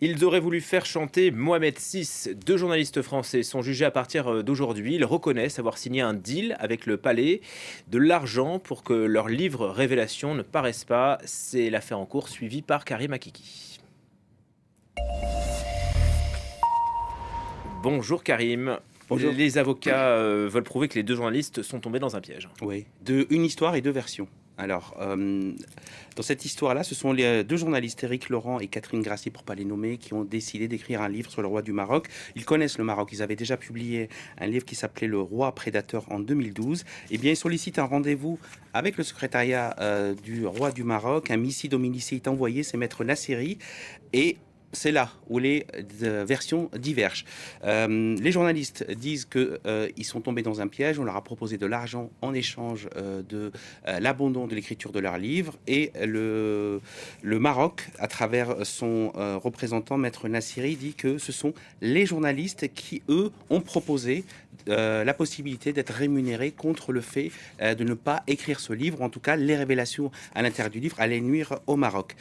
Ils auraient voulu faire chanter Mohamed VI. Deux journalistes français sont jugés à partir d'aujourd'hui. Ils reconnaissent avoir signé un deal avec le palais, de l'argent pour que leur livre Révélation ne paraisse pas. C'est l'affaire en cours suivie par Karim Akiki. Bonjour Karim. Bonjour. Les avocats veulent prouver que les deux journalistes sont tombés dans un piège. Oui, une histoire et deux versions. Alors, dans cette histoire-là, ce sont les deux journalistes, Éric Laurent et Catherine Grassi, pour ne pas les nommer, qui ont décidé d'écrire un livre sur le roi du Maroc. Ils connaissent le Maroc, ils avaient déjà publié un livre qui s'appelait Le roi prédateur en 2012. Eh bien, ils sollicitent un rendez-vous avec le secrétariat du roi du Maroc. Un missi dominici est envoyé, c'est Maître Nasseri. Et c'est là où les versions divergent. Les journalistes disent qu'ils sont tombés dans un piège. On leur a proposé de l'argent en échange de l'abandon de l'écriture de leur livre. Et le Maroc, à travers son représentant, Maître Nassiri, dit que ce sont les journalistes qui, eux, ont proposé la possibilité d'être rémunérés contre le fait de ne pas écrire ce livre. En tout cas, les révélations à l'intérieur du livre allaient nuire au Maroc.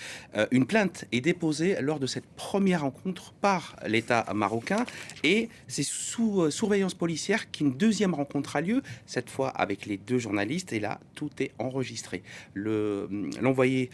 Une plainte est déposée lors de cette première rencontre par l'État marocain et c'est sous surveillance policière qu'une deuxième rencontre a lieu, cette fois avec les deux journalistes, et là, tout est enregistré. L'envoyé,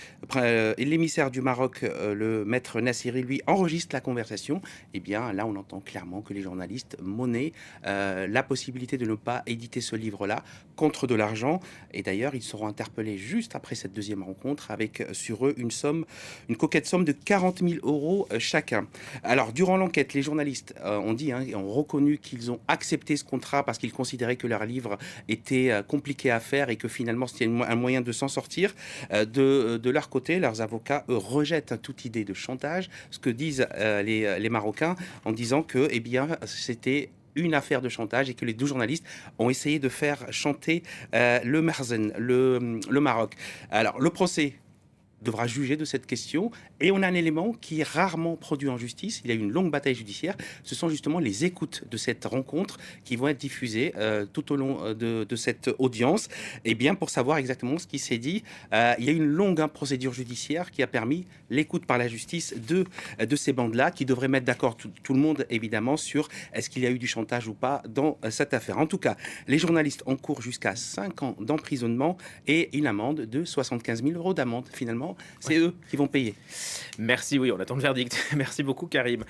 l'émissaire du Maroc, le maître Nassiri, lui, enregistre la conversation. Et bien là, on entend clairement que les journalistes monnaient la possibilité de ne pas éditer ce livre-là contre de l'argent. Et d'ailleurs, ils seront interpellés juste après cette deuxième rencontre avec sur eux une coquette somme de 40 000 euros chacun. Alors, durant l'enquête, les journalistes ont reconnu qu'ils ont accepté ce contrat parce qu'ils considéraient que leur livre était compliqué à faire et que finalement c'était un moyen de s'en sortir. De leur côté, leurs avocats, eux, rejettent toute idée de chantage, ce que disent les Marocains en disant que c'était une affaire de chantage et que les deux journalistes ont essayé de faire chanter le Marzen, le Maroc. Alors, le procès devra juger de cette question. Et on a un élément qui est rarement produit en justice. Il y a eu une longue bataille judiciaire. Ce sont justement les écoutes de cette rencontre qui vont être diffusées tout au long de cette audience. Et bien, pour savoir exactement ce qui s'est dit, il y a eu une longue procédure judiciaire qui a permis l'écoute par la justice de ces bandes-là, qui devraient mettre d'accord tout le monde, évidemment, sur est-ce qu'il y a eu du chantage ou pas dans cette affaire. En tout cas, les journalistes encourent jusqu'à 5 ans d'emprisonnement et une amende de 75 000 euros d'amende. Finalement, c'est eux qui vont payer. Merci, oui, on attend le verdict. Merci beaucoup Karim.